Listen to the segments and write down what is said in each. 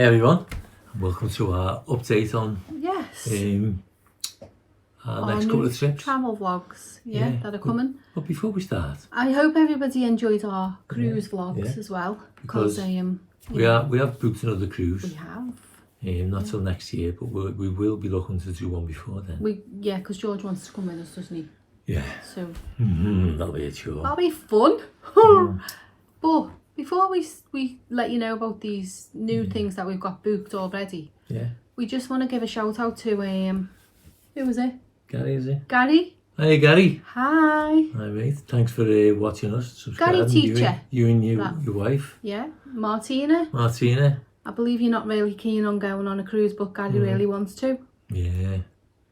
everyone, and welcome to our update on our next couple of trips. Travel vlogs, that are coming. But before we start, I hope everybody enjoyed our cruise vlogs as well, because we have booked another cruise. We have. Not till next year, but we will be looking to do one before then. Because George wants to come with us, doesn't he? Yeah. So that'll be a chore. That'll be fun. But before we let you know about these new things that we've got booked already, we just want to give a shout out to who was it? Gary, is it? Gary. Hey Gary. Hi. Hi mate. Thanks for watching us. Subscribing. Gary teacher. You and your wife. Yeah. Martina. I believe you're not really keen on going on a cruise, but Gary really wants to. Yeah.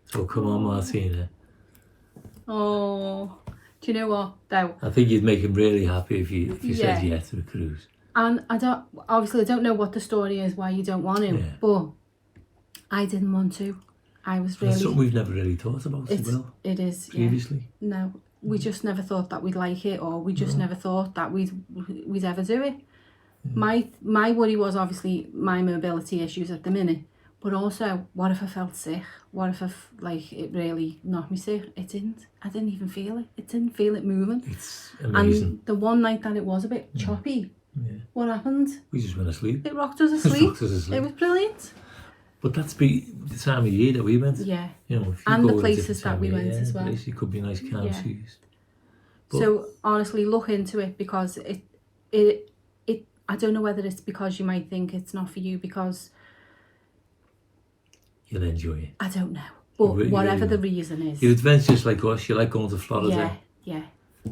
So come on, Martina. Oh, do you know what though? I think you'd make him really happy if you said yes to a cruise. And I don't know what the story is why you don't want to, but I didn't want to. I was really. That's something we've never really thought about as well. It is previously. Yeah. No, we just never thought that we'd like it, or we just never thought that we'd ever do it. My worry was obviously my mobility issues at the minute, but also what if I felt sick? What if it really knocked me sick? It didn't. I didn't even feel it. It didn't feel it moving. It's amazing. And the one night that it was a bit choppy, what happened? We just went to sleep. It rocked us asleep. It was brilliant. But that's the time of year that we went. Yeah. You know, and the places that we went as well. It could be nice campsites. So honestly, look into it, because it I don't know whether it's because you might think it's not for you because you'll enjoy it. I don't know. But whatever the reason is. You're adventurous like us. You like going to Florida. Yeah.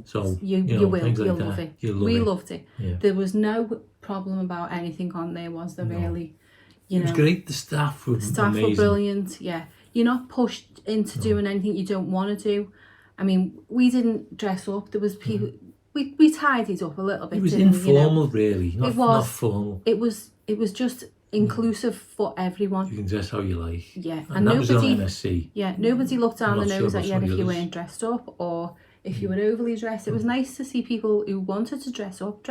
So you will. You'll love it. We loved it. Yeah. There was no problem about anything on there, was there really? It was great. The staff were amazing. Were brilliant. Yeah. You're not pushed into doing anything you don't want to do. I mean, we didn't dress up. There was people. We tidied up a little bit. It was informal, really. Not formal. It was just inclusive for everyone. You can dress how you like. Yeah, and that was on MSC. Yeah, nobody looked down the nose at you if you weren't dressed up, or if you were overly dressed. It was nice to see people who wanted to dressed up.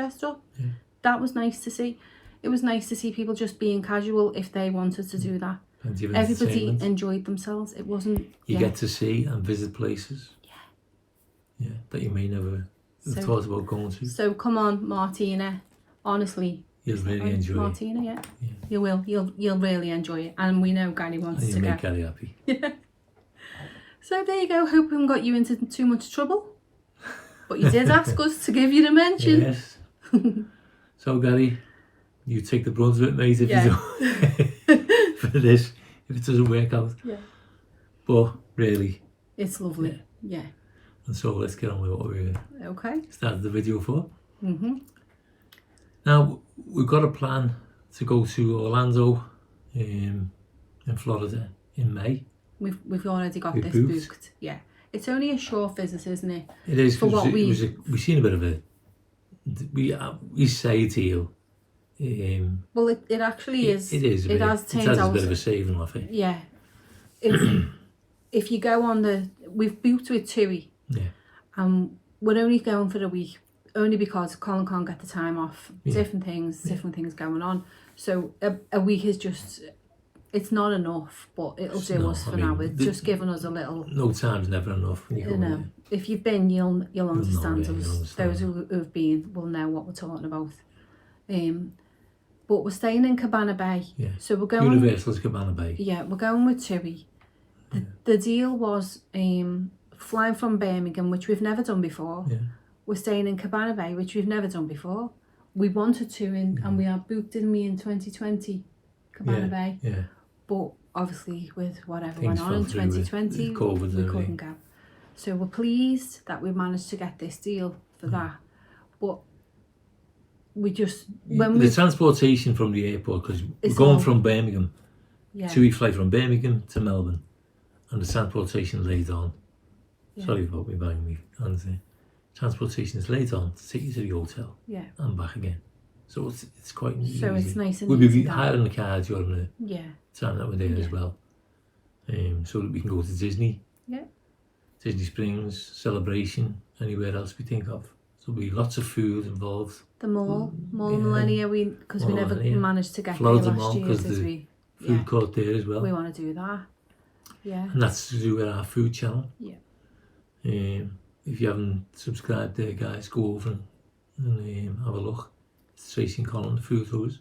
Yeah. That was nice to see. It was nice to see people just being casual if they wanted to do that. Everybody enjoyed themselves. It wasn't. You get to see and visit places. Yeah, that you may never have thought about going to. So come on, Martina. Honestly, you'll really enjoy Martina, it. Yeah, you will. You'll really enjoy it, and we know Gary wants to go. Make Gary happy. Yeah. So there you go. Hope we haven't got you into too much trouble, but you did ask us to give you the mention. Yes. So Gary, you take the brunt of it, mate, if you don't for this, if it doesn't work out. Yeah. But really, it's lovely. Yeah. And so let's get on with what we started the video for. Now we've got a plan to go to Orlando, in Florida in May. We've already got this booked. Yeah. It's only a short visit, isn't it? It is. For what we've seen a bit of it. We say a deal. Well, it actually is. It is. It has turned out a bit of a saving off it. Yeah. If you go on we've booked with TUI. Yeah. We're only going for a week, only because Colin can't get the time off. Different things going on. So a week is just, it's not enough, but it'll do us for now. It's just giving us a little. No time's never enough. If you've been, you'll understand us. Those who've been will know what we're talking about. But we're staying in Cabana Bay. Yeah. So we're going. Universal's Cabana Bay. Yeah, we're going with TUI. The deal was flying from Birmingham, which we've never done before. Yeah. We're staying in Cabana Bay, which we've never done before. We wanted to, and we are booked in 2020, Cabana Bay. Yeah. But obviously, with whatever went on in 2020, COVID, we couldn't go. So we're pleased that we managed to get this deal for that. But we just the transportation from the airport, because we're going from Birmingham. TUI flight from Birmingham to Melbourne, and the transportation laid on. Sorry about me banging me. Transportation is laid on to take you to the hotel. Yeah. And back again. So it's quite easy. So it's nice and we'll be hiring the car during the time that we're there as well. So that we can go to Disney. Yeah. Disney Springs, Celebration, anywhere else we think of. there'll be lots of food involved. The Mall Millennia, because we never managed to get Florida there last Mall, year, because did the we? food court there as well. We want to do that. Yeah. And that's to do with our food channel. Yeah. If you haven't subscribed there, guys, go over and have a look. It's Tracy and Colin, the food tours.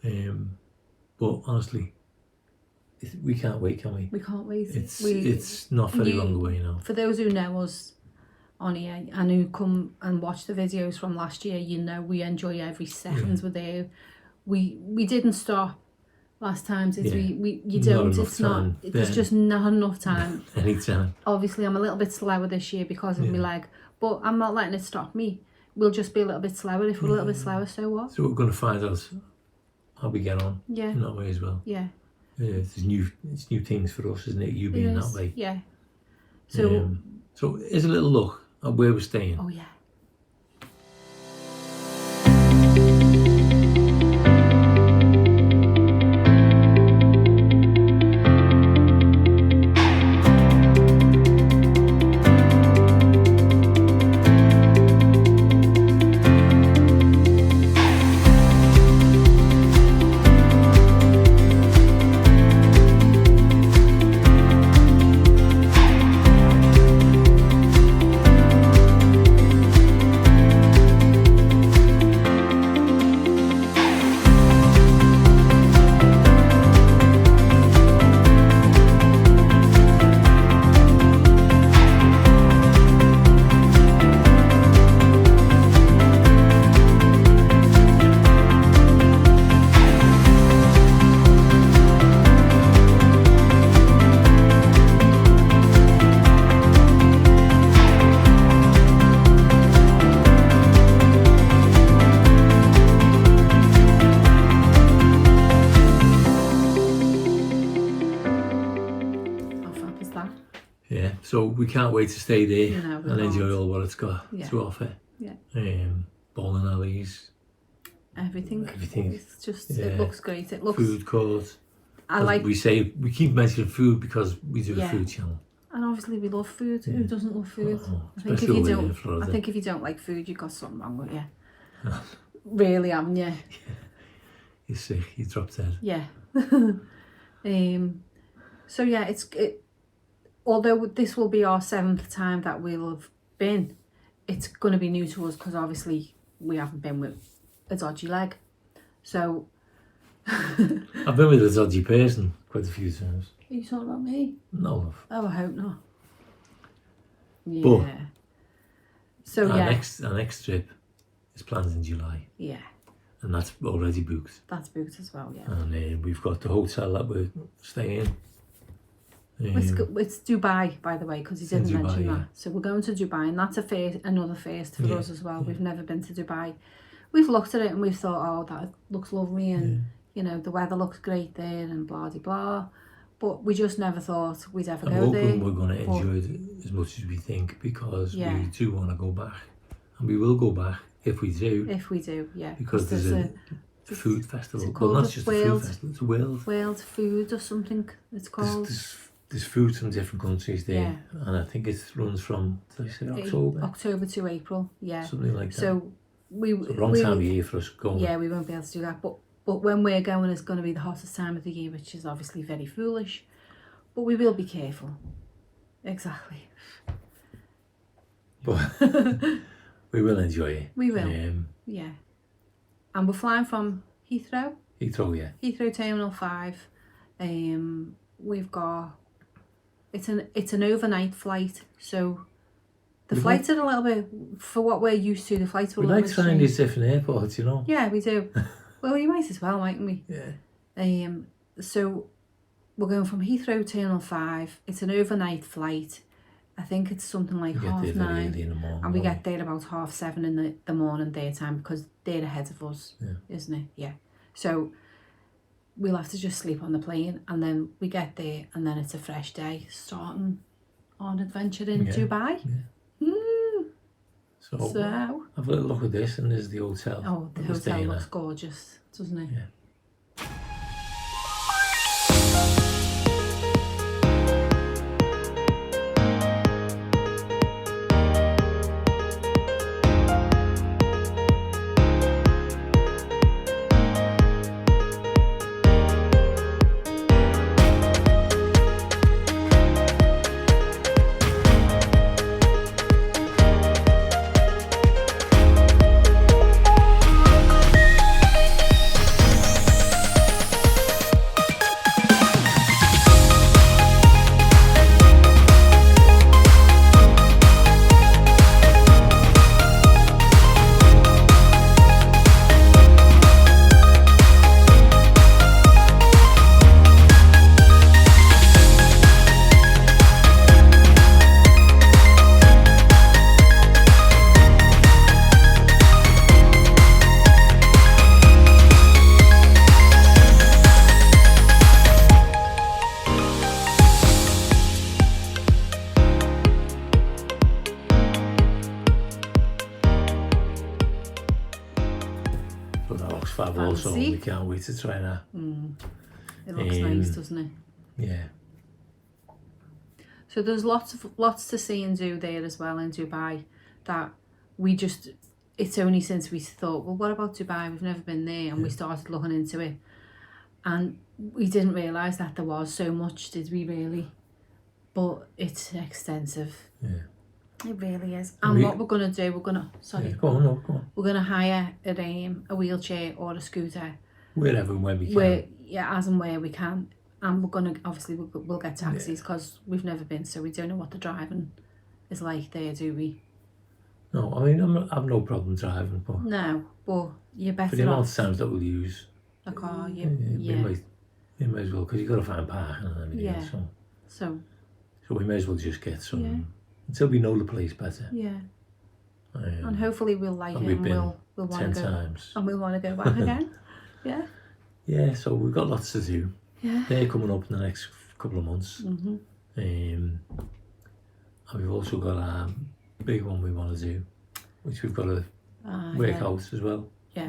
But honestly, we can't wait, can we? We can't wait. It's not very long away now. For those who know us on here and who come and watch the videos from last year, you know we enjoy every second we're there. We didn't stop last time, did we? You don't. It's not. There's just not enough time. Anytime. Obviously, I'm a little bit slower this year because of my leg, but I'm not letting it stop me. We'll just be a little bit slower. If we're a little bit slower, so what? So we're going to find out how we get on. Yeah. In that way as well. Yeah. It's new things for us, isn't it? You being that way. Yeah. So here's a little look at where we're staying. Oh yeah. Yeah, so we can't wait to stay there and enjoy all what it's got to offer. Yeah. Bowling alleys. Everything. It's just, it looks great. It looks... Food court. We keep mentioning food because we do a food channel. And obviously we love food. Who doesn't love food? I think if you don't like food, you've got something wrong with you. Really, haven't you? You're sick, you dropped dead. Yeah. So yeah, although this will be our 7th time that we'll have been, it's going to be new to us because obviously we haven't been with a dodgy leg. So I've been with a dodgy person quite a few times. Are you talking about me? No, love. Oh, I hope not. Yeah. But so our next trip is planned in July. Yeah. And that's already booked. That's booked as well, yeah. And we've got the hotel that we're staying in. It's Dubai, by the way, because he didn't mention that. So we're going to Dubai, and that's another first for us as well. We've never been to Dubai. We've looked at it and we've thought, oh, that looks lovely, and you know the weather looks great there, and blah de blah. But we just never thought we'd ever go there. We're going to enjoy it as much as we think because we do want to go back, and we will go back if we do. If we do, yeah. Because there's a food festival. Well, not just a food festival; it's a world food or something. It's called. There's food from different countries there, and I think it runs from, did I say October? October to April, yeah. Something like that. So it's a wrong time of year for us going. Yeah, we won't be able to do that. But when we're going, it's going to be the hottest time of the year, which is obviously very foolish. But we will be careful. Exactly. But we will enjoy it. We will. Yeah. And we're flying from Heathrow. Heathrow, yeah. Heathrow Terminal 5. We've got... It's an overnight flight, so the flights are a little bit, for what we're used to, the flights are a little bit strange. We like trying these different airports, you know. Yeah, we do. Well, you might as well, mightn't we? Yeah. So we're going from Heathrow Terminal 5. It's an overnight flight. I think it's something like 9:30, and we get there about 7:30 in the morning their time because they're ahead of us, isn't it? Yeah. So we'll have to just sleep on the plane, and then we get there, and then it's a fresh day, starting on adventure in Dubai. Yeah. So have a little look at this, and there's the hotel. Oh, the hotel looks gorgeous, doesn't it? Yeah. so we can't wait to try that. It looks nice, doesn't it? Yeah. So there's lots to see and do there as well in Dubai that it's only since we thought, well, what about Dubai? We've never been there, and we started looking into it. And we didn't realise that there was so much, did we really? But it's extensive. Yeah. It really is. And what we're going to do, Go on. We're going to hire a wheelchair or a scooter. Wherever and when we can. As and where we can. And we're going to, obviously, we'll get taxis because we've never been, so we don't know what the driving is like there, do we? No, I mean, I've no problem driving, but... No, but you're better off... For the amount of times that we'll use... A car, you may as well, because you've got to find parking and everything else. So we may as well just get some... Until we know the place better. Yeah. And hopefully we'll like it and we'll want to go... 10 times. And we'll want to go back again. Yeah. Yeah, so we've got lots to do. Yeah. They're coming up in the next couple of months. And we've also got a big one we want to do, which we've got to work out as well. Yeah.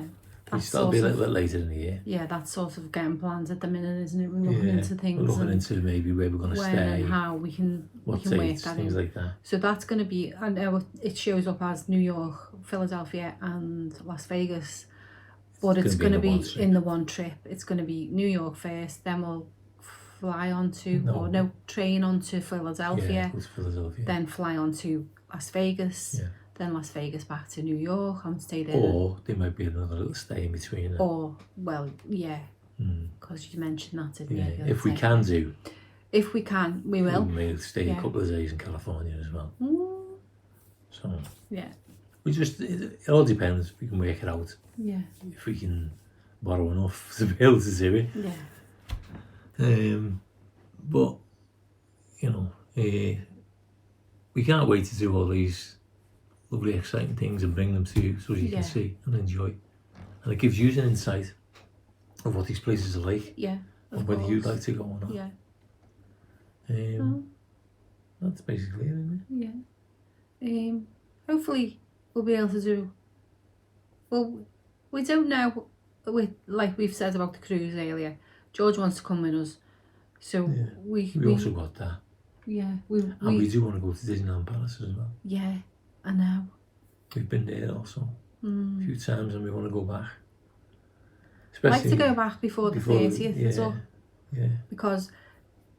That'll be a little bit later in the year. Yeah, that's sort of getting plans at the minute, isn't it? We're looking into things. We're looking into maybe where we're going to stay. And how we can what dates, work that things in. Like that. So that's going to be, I know it shows up as New York, Philadelphia and Las Vegas. But it's going to be in the one trip. It's going to be New York first, then we'll fly on to, train on to Philadelphia. Yeah, go to Philadelphia. Then fly on to Las Vegas. Yeah. Then Las Vegas back to New York and stay there. Or there might be another little stay in between. Or, well, yeah. Because you mentioned that, didn't you? If we can do. If we can, we will. We may stay a couple of days in California as well. So. Yeah. It all depends. We can work it out. Yeah. If we can borrow enough to be able to do it. Yeah. But, we can't wait to do all these lovely, exciting things and bring them to you so you can see and enjoy. And it gives you an insight of what these places are like. Yeah. And whether you'd like to go or not. Yeah. That's basically it, isn't it? Yeah. Hopefully we'll be able to do... Well, we don't know, like we've said about the cruise earlier. George wants to come with us. So we also got that. Yeah. And we do want to go to Disneyland Paris as well. Yeah, I know. We've been there also a few times and we want to go back. I'd like to go back before the 30th as well. Yeah. Because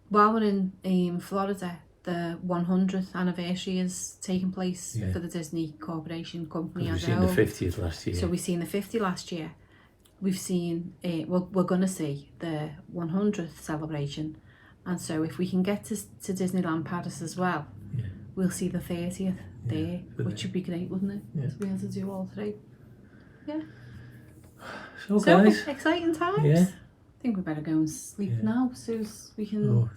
while we're in Florida, the 100th anniversary is taking place for the Disney Corporation company as a whole. We've seen the 50th last year. So we've seen the 50 last year. We've seen, we're going to see the 100th celebration. And so if we can get to Disneyland Paris as well, we'll see the 30th there, which would be great, wouldn't it? Yeah. To be able to do all three. Yeah. So guys. Exciting times. Yeah. I think we better go and sleep now so we can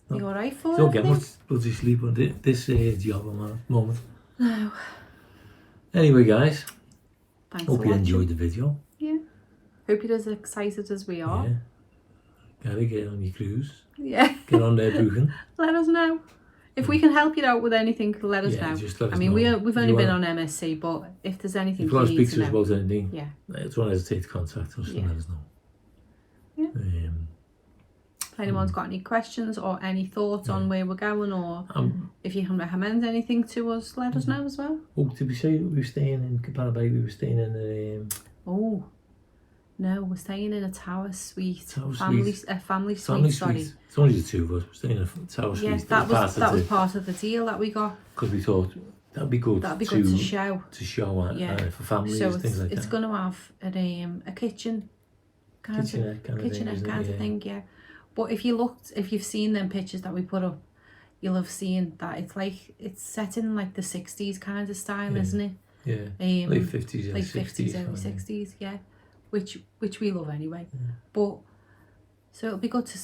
be alright for it. Don't get much bloody sleep on this job at the moment. No. Anyway guys, thanks hope you enjoyed the video. Yeah. Hope you're as excited as we are. Yeah. Gotta get on your cruise. Yeah. Get on there booking. Let us know. If we can help you out with anything, let us know. Just let us I mean, know. we've only been on MSC, but if there's anything if you want to need speak to us about anything, don't hesitate to contact us and let us know. Yeah. If anyone's got any questions or any thoughts on where we're going, or if you can recommend anything to us, let us know as well. Oh, did we say we were staying in Cabana Bay? We were staying in the... No, we're staying in a tower suite. Family suite, sorry. It's only the two of us. We're staying in a tower suite. Yeah, that was part of the deal that we got. Because we thought that'd be good to show. To show and for families and things like that. It's going to have a kitchen kitchenette kind of thing, yeah. But if you've seen them pictures that we put up, you'll have seen that it's set in like the 60s kind of style, isn't it? Yeah. Late 50s, late 50s, early 60s, yeah. Which we love anyway. But so it'll be good to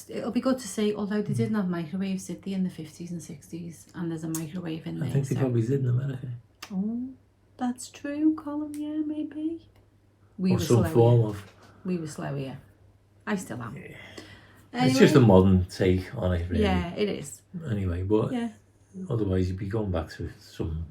see, although they didn't have microwaves, did they, in the 50s and 60s, and there's a microwave in there. I think they probably did in America. Oh, that's true, Colin, yeah, maybe. We were slow here. I still am. Yeah. Anyway, it's just a modern take on it, really. Yeah, it is. Anyway, but otherwise you'd be going back to some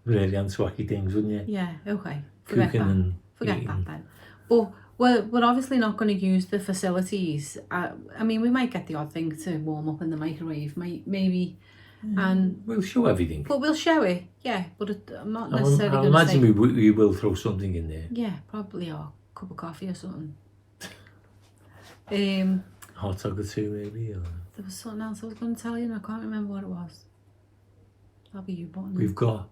really unswacky things, wouldn't you? Yeah, okay. Forget that then. But we're obviously not going to use the facilities. I mean, we might get the odd thing to warm up in the microwave, maybe, and we'll show everything. But we'll show it, yeah. But I'm not I necessarily going to say. imagine we will throw something in there. Yeah, probably, or a cup of coffee or something. Hot dog or two, maybe. Or... There was something else I was going to tell you, and I can't remember what it was. That'll be you, button. We've got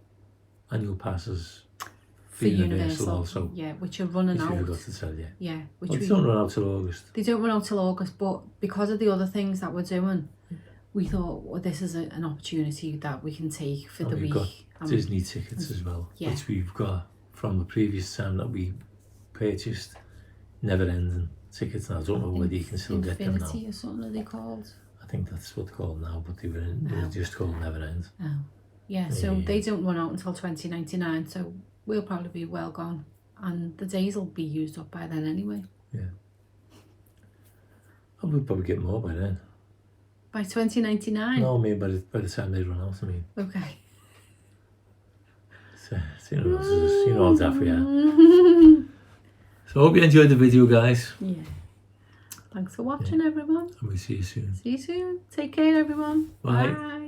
annual passes for Universal also. Yeah, which are running out. I forgot to tell you. Yeah, which they don't run out till August. They don't run out till August, but because of the other things that we're doing, we thought, well, this is an opportunity that we can take for the week. We've got Disney tickets as well, which we've got from the previous time that we purchased. Never ending tickets, and I don't know whether you can still get them now. Infinity or something are they called? I think that's what they're called now, but they were just called Never End. Oh. Yeah, so they don't run out until 2099, so we'll probably be well gone, and the days will be used up by then anyway. Yeah. I would probably get more by then. By 2099? No, I mean by the time they run out, I mean. Okay. So, you know how daft we are. So I hope you enjoyed the video, guys. Yeah. Thanks for watching, everyone. And we'll see you soon. See you soon. Take care, everyone. Bye. Bye.